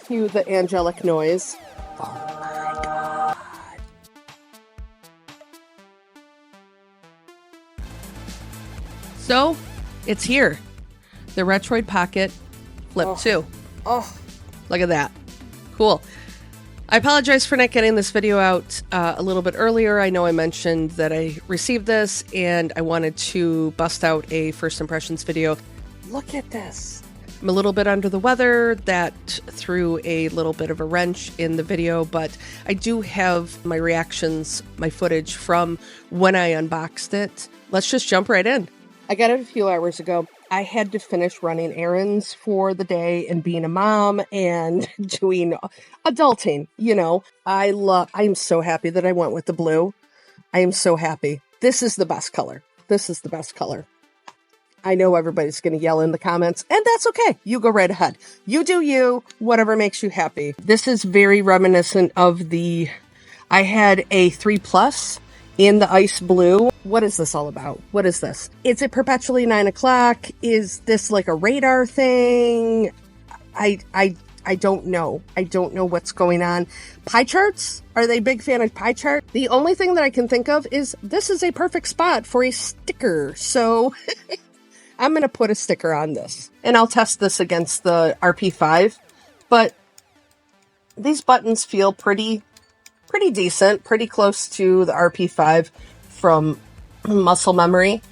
Cue the angelic noise. Oh my god. So, it's here. The Retroid Pocket Flip 2. Oh. Look at that. Cool. I apologize for not getting this video out a little bit earlier. I know I mentioned that I received this and I wanted to bust out a first impressions video. Look at this. I'm a little bit under the weather. That threw a little bit of a wrench in the video, but I do have my reactions, my footage from when I unboxed it. Let's just jump right in. I got it a few hours ago. I had to finish running errands for the day and being a mom and doing adulting, you know. I'm so happy that I went with the blue. I am so happy. This is the best color. This is the best color. I know everybody's going to yell in the comments, and that's okay. You go right ahead. You do you, whatever makes you happy. This is very reminiscent of I had a 3+ in the ice blue. What is this all about? What is this? Is it perpetually 9 o'clock? Is this like a radar thing? I don't know. I don't know what's going on. Pie charts? Are they a big fan of pie chart? The only thing that I can think of is this is a perfect spot for a sticker. So I'm going to put a sticker on this and I'll test this against the RP5, but these buttons feel pretty decent, pretty close to the RP5 from muscle memory.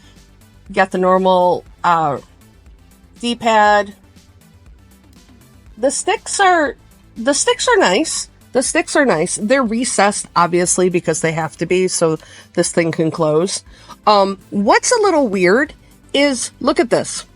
Got the normal D-pad. The sticks are nice. The sticks are nice. They're recessed, obviously, because they have to be, so this thing can close. What's a little weird is, look at this.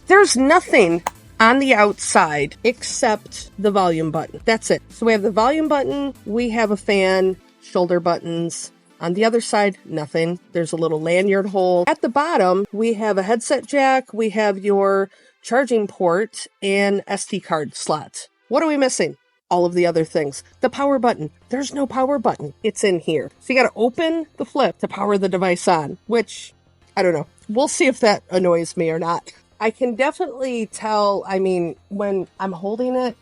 There's nothing on the outside except the volume button. That's it. So we have the volume button, we have a fan, shoulder buttons. On the other side, nothing. There's a little lanyard hole. At the bottom, we have a headset jack, we have your charging port, and SD card slot. What are we missing? All of the other things. The power button. There's no power button. It's in here. So you gotta open the flip to power the device on, which, I don't know. We'll see if that annoys me or not. I can definitely tell, I mean, when I'm holding it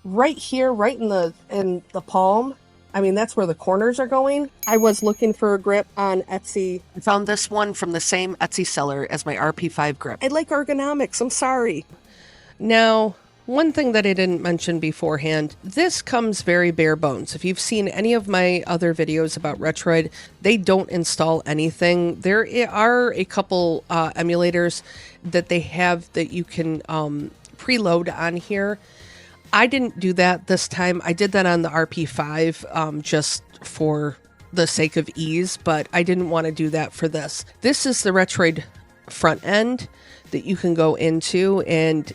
right here, right in the palm, I mean, that's where the corners are going. I was looking for a grip on Etsy. I found this one from the same Etsy seller as my RP5 grip. I like Ergonomics. I'm sorry. Now, one thing that I didn't mention beforehand, this comes very bare bones. If you've seen any of my other videos about Retroid, they don't install anything. There are a couple emulators that they have that you can preload on here. I didn't do that this time. I did that on the RP5 just for the sake of ease, but I didn't want to do that for this. This is the Retroid front end that you can go into, and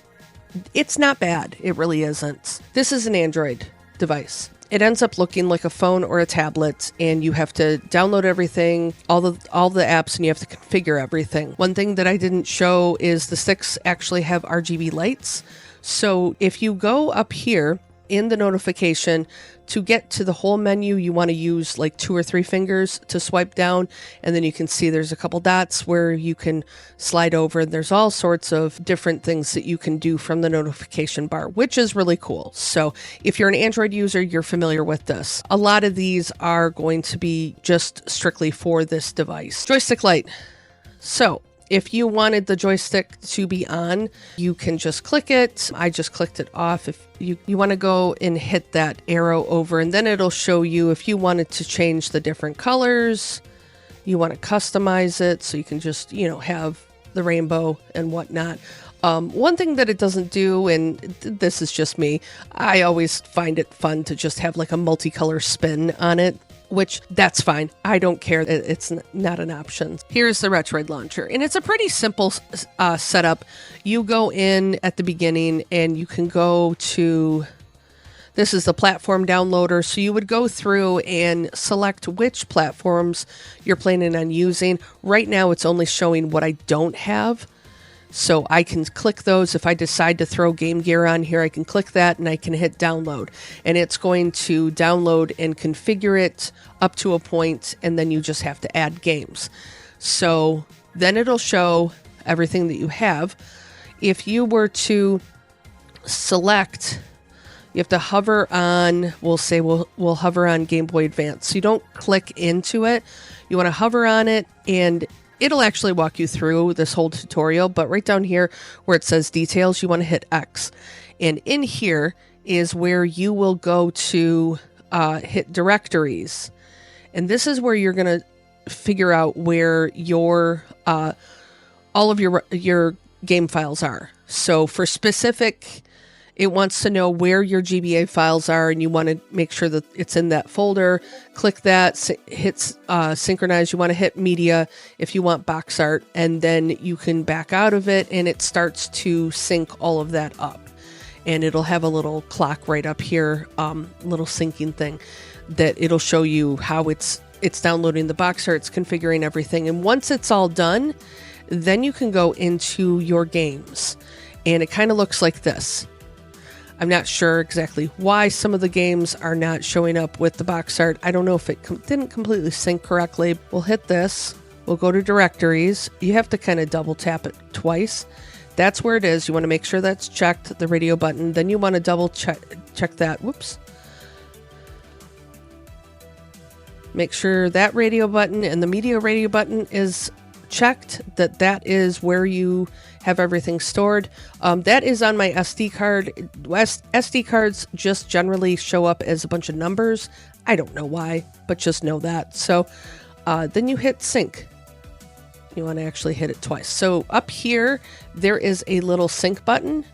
it's not bad. It really isn't. This is an Android device. It ends up looking like a phone or a tablet, and you have to download everything, all the apps, and you have to configure everything. One thing that I didn't show is the sticks actually have RGB lights. So if you go up here in the notification to get to the whole menu, you want to use like 2 or 3 fingers to swipe down, and then you can see there's a couple dots where you can slide over. There's all sorts of different things that you can do from the notification bar, which is really cool. So if you're an Android user, you're familiar with this. A lot of these are going to be just strictly for this device. Joystick light. So if you wanted the joystick to be on, you can just click it. I just clicked it off. If you want to go and hit that arrow over, and then it'll show you if you wanted to change the different colors, you want to customize it so you can just, have the rainbow and whatnot. One thing that it doesn't do, and this is just me, I always find it fun to just have like a multicolor spin on it, which that's fine. I don't care. It's not an option. Here's the Retroid Launcher, and it's a pretty simple setup. You go in at the beginning and you can go to, this is the platform downloader. So you would go through and select which platforms you're planning on using. Right now, it's only showing what I don't have. So I can click those. If I decide to throw Game Gear on here, I can click that and I can hit download. And it's going to download and configure it up to a point, and then you just have to add games. So then it'll show everything that you have. If you were to select You have to hover on, we'll hover on Game Boy Advance. So you don't click into it. You want to hover on it, and it'll actually walk you through this whole tutorial. But right down here where it says details, you want to hit X. And in here is where you will go to hit directories. And this is where you're going to figure out where your all of your game files are. So for specific, it wants to know where your GBA files are, and you want to make sure that it's in that folder. Click that, hit synchronize. You want to hit media if you want box art, and then you can back out of it, and it starts to sync all of that up. And it'll have a little clock right up here, little syncing thing that it'll show you how it's downloading the box art, it's configuring everything. And once it's all done, then you can go into your games, and it kind of looks like this. I'm not sure exactly why some of the games are not showing up with the box art. I don't know if it didn't completely sync correctly. We'll hit this. We'll go to directories. You have to kind of double tap it twice. That's where it is. You want to make sure that's checked, the radio button. Then you want to double check that. Whoops. Make sure that radio button and the media radio button is checked, that is where you have everything stored. That is on my SD card. SD cards just generally show up as a bunch of numbers. I don't know why, but just know that. So then you hit sync. You want to actually hit it twice. So up here, there is a little sync button.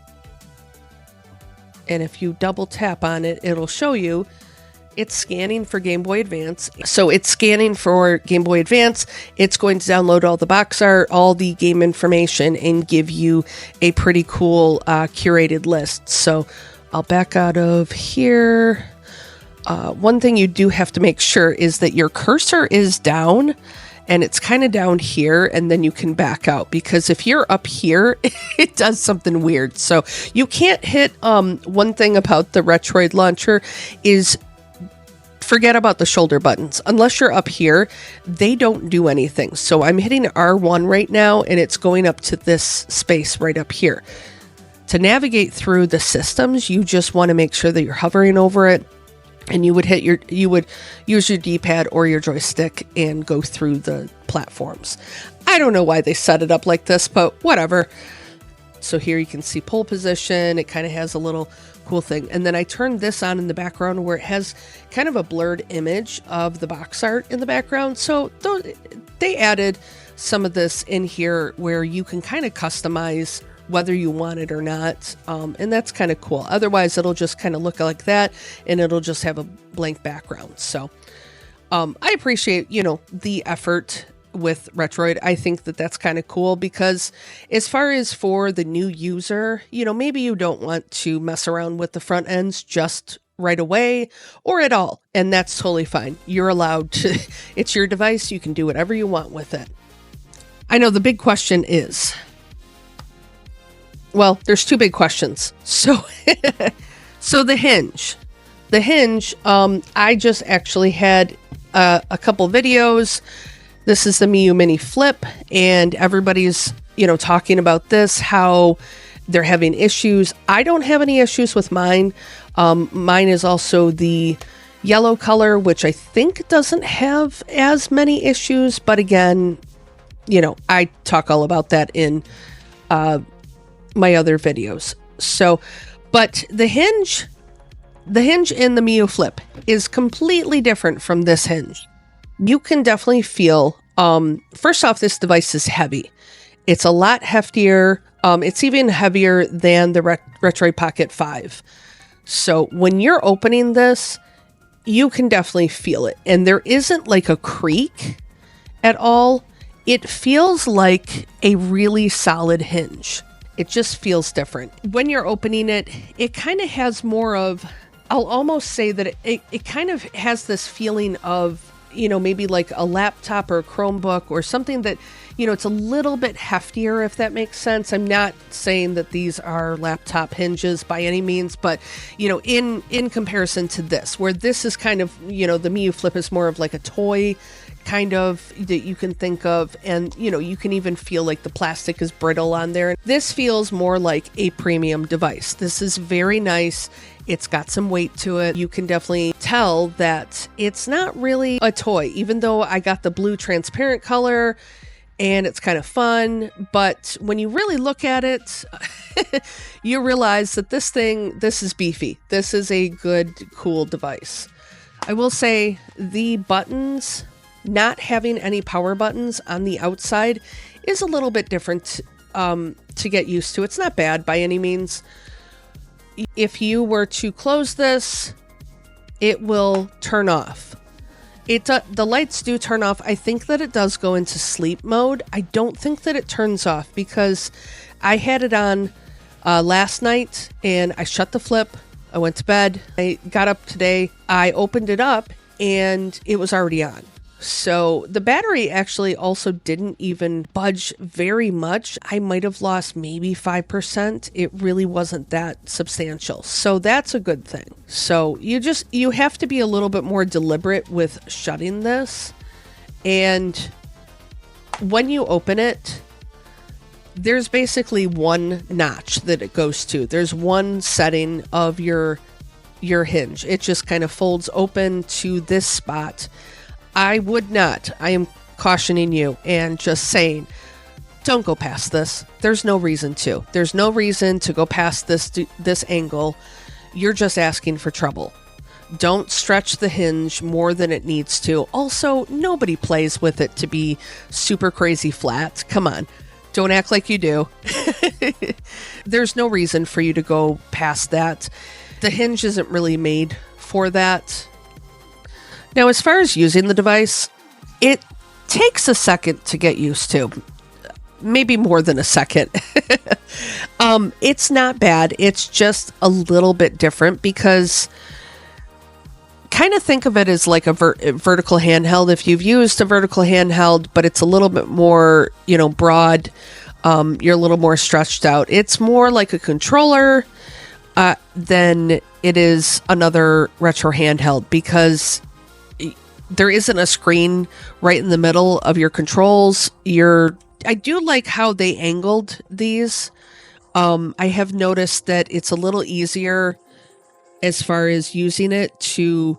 And if you double tap on it, it'll show you it's scanning for Game Boy Advance. So it's scanning for Game Boy Advance. It's going to download all the box art, all the game information, and give you a pretty cool curated list. So I'll back out of here. One thing you do have to make sure is that your cursor is down, and it's kind of down here, and then you can back out, because if you're up here, it does something weird. So you can't hit, one thing about the Retroid Launcher is forget about the shoulder buttons. Unless you're up here, they don't do anything. So I'm hitting R1 right now, and it's going up to this space right up here. To navigate through the systems, you just want to make sure that you're hovering over it, and you would use your D-pad or your joystick and go through the platforms. I don't know why they set it up like this, but whatever. So here you can see pole position. It kind of has a little cool thing. And then I turned this on in the background where it has kind of a blurred image of the box art in the background. So they added some of this in here where you can kind of customize whether you want it or not. And that's kind of cool. Otherwise, it'll just kind of look like that, and it'll just have a blank background. So I appreciate, the effort with Retroid. I think that that's kind of cool, because as far as for the new user, maybe you don't want to mess around with the front ends just right away or at all. And that's totally fine. You're allowed to, it's your device. You can do whatever you want with it. I know the big question is, well, there's two big questions. So, so the Hinge, I just actually had a couple videos. This is the Miu Mini Flip, and everybody's, talking about this, how they're having issues. I don't have any issues with mine. Mine is also the yellow color, which I think doesn't have as many issues. But again, I talk all about that in my other videos. So, but the Hinge in the Miu Flip is completely different from this Hinge. You can definitely feel, first off, this device is heavy. It's a lot heftier. It's even heavier than the Retroid Pocket 5. So when you're opening this, you can definitely feel it. And there isn't like a creak at all. It feels like a really solid Hinge. It just feels different. When you're opening it, it kind of has more of, I'll almost say that it kind of has this feeling of, maybe like a laptop or a Chromebook or something that, it's a little bit heftier, if that makes sense. I'm not saying that these are laptop hinges by any means, but, in comparison to this, where this is kind of, the Miu Flip is more of like a toy kind of that you can think of, and you can even feel like the plastic is brittle on there. This feels more like a premium device. This is very nice. It's got some weight to it. You can definitely tell that it's not really a toy, even though I got the blue transparent color and it's kind of fun. But when you really look at it, you realize that this is beefy. This is a good, cool device. I will say the buttons, not having any power buttons on the outside is a little bit different to get used to. It's not bad by any means. If you were to close this, it will turn off. The lights do turn off. I think that it does go into sleep mode. I don't think that it turns off because I had it on last night and I shut the flip. I went to bed. I got up today. I opened it up and it was already on. So the battery actually also didn't even budge very much. I might have lost maybe 5%. It really wasn't that substantial. So that's a good thing. So you have to be a little bit more deliberate with shutting this. And when you open it, there's basically one notch that it goes to. There's one setting of your hinge. It just kind of folds open to this spot. I am cautioning you and just saying, don't go past this. There's no reason to. There's no reason to go past this angle. You're just asking for trouble. Don't stretch the hinge more than it needs to. Also, nobody plays with it to be super crazy flat. Come on. Don't act like you do. There's no reason for you to go past that. The hinge isn't really made for that. Now, as far as using the device, it takes a second to get used to. Maybe more than a second. It's not bad. It's just a little bit different because kind of think of it as like a vertical handheld. If you've used a vertical handheld, but it's a little bit more, broad, you're a little more stretched out. It's more like a controller than it is another retro handheld because there isn't a screen right in the middle of your controls. I do like how they angled these. I have noticed that it's a little easier as far as using it to,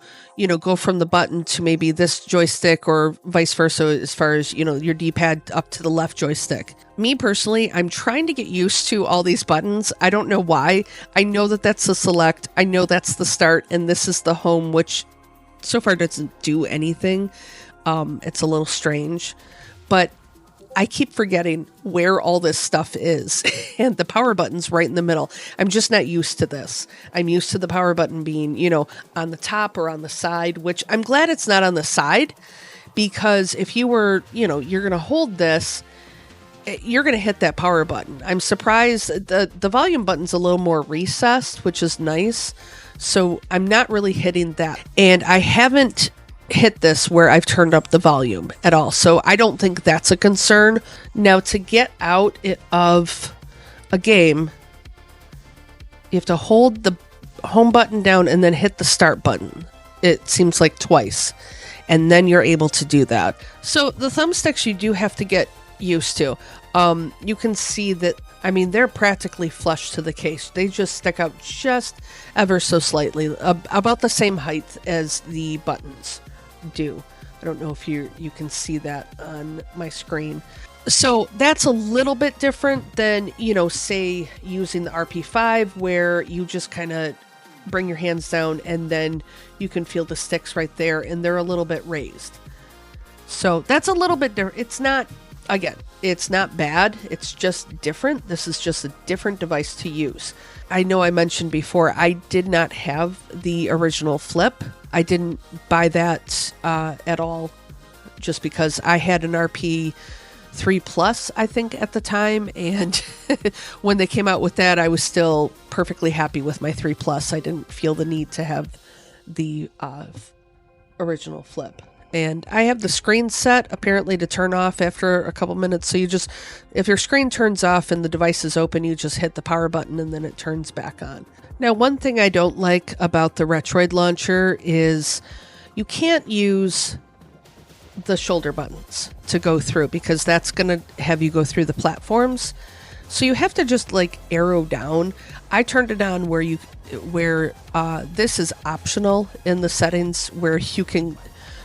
go from the button to maybe this joystick or vice versa as far as, your D-pad up to the left joystick. Me personally, I'm trying to get used to all these buttons. I don't know why. I know that that's the select. I know that's the start and this is the home, which so far doesn't do anything. It's a little strange, but I keep forgetting where all this stuff is and the power button's right in the middle. I'm just not used to this. I'm used to the power button being, on the top or on the side, which I'm glad it's not on the side because if you were, you're going to hold this, you're going to hit that power button. I'm surprised the volume button's a little more recessed, which is nice. So I'm not really hitting that. And I haven't hit this where I've turned up the volume at all. So I don't think that's a concern. Now to get out of a game, you have to hold the home button down and then hit the start button. It seems like twice. And then you're able to do that. So the thumbsticks you do have to get used to. You can see that, they're practically flush to the case. They just stick out just ever so slightly, about the same height as the buttons do. I don't know if you can see that on my screen. So that's a little bit different than, say using the RP5 where you just kind of bring your hands down and then you can feel the sticks right there and they're a little bit raised. So that's a little bit different. It's not bad. It's just different. This is just a different device to use. I know I mentioned before, I did not have the original Flip. I didn't buy that at all just because I had an RP 3 Plus, I think, at the time. And when they came out with that, I was still perfectly happy with my 3 Plus. I didn't feel the need to have the original Flip. And I have the screen set apparently to turn off after a couple minutes. So if your screen turns off and the device is open, you just hit the power button and then it turns back on. Now, one thing I don't like about the Retroid Launcher is you can't use the shoulder buttons to go through, because that's going to have you go through the platforms. So you have to just like arrow down. I turned it on where this is optional in the settings, where you can,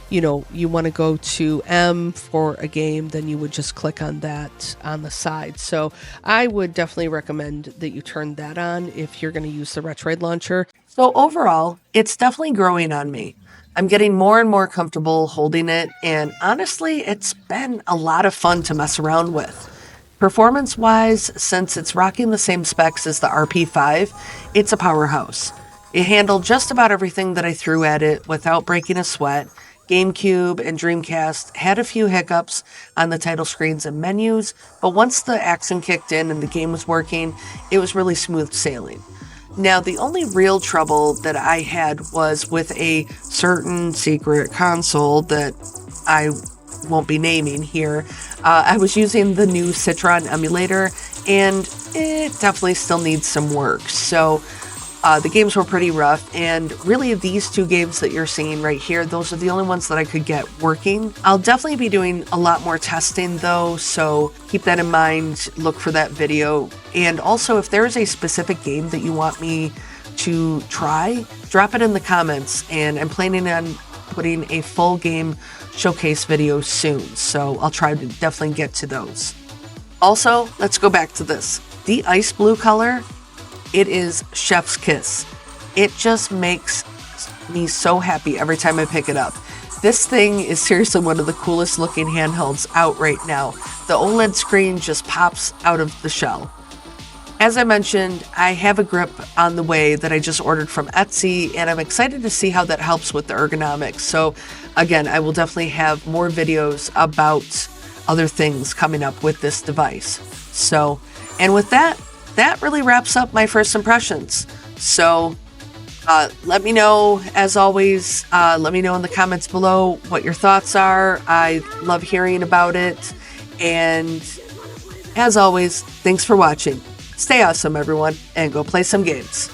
you want to go to M for a game, then you would just click on that on the side. So I would definitely recommend that you turn that on if you're going to use the Retroid Launcher. So overall, it's definitely growing on me. I'm getting more and more comfortable holding it, and honestly, it's been a lot of fun to mess around with. Performance-wise, since it's rocking the same specs as the RP5, it's a powerhouse. It handled just about everything that I threw at it without breaking a sweat. GameCube and Dreamcast had a few hiccups on the title screens and menus, but once the action kicked in and the game was working, it was really smooth sailing. Now, the only real trouble that I had was with a certain secret console that I won't be naming here. I was using the new Citron emulator, and it definitely still needs some work. So the games were pretty rough, and really these two games that you're seeing right here, those are the only ones that I could get working. I'll definitely be doing a lot more testing though, so keep that in mind, look for that video. And also, if there is a specific game that you want me to try, drop it in the comments, and I'm planning on putting a full game showcase video soon, so I'll try to definitely get to those. Also, let's go back to this. The ice blue color, it is chef's kiss. It just makes me so happy every time I pick it up. This thing is seriously one of the coolest looking handhelds out right now. The OLED screen just pops out of the shell. As I mentioned, I have a grip on the way that I just ordered from Etsy, and I'm excited to see how that helps with the ergonomics. So again, I will definitely have more videos about other things coming up with this device. So, and with that really wraps up my first impressions. So let me know, as always, let me know in the comments below what your thoughts are. I love hearing about it. And as always, thanks for watching. Stay awesome, everyone, and go play some games.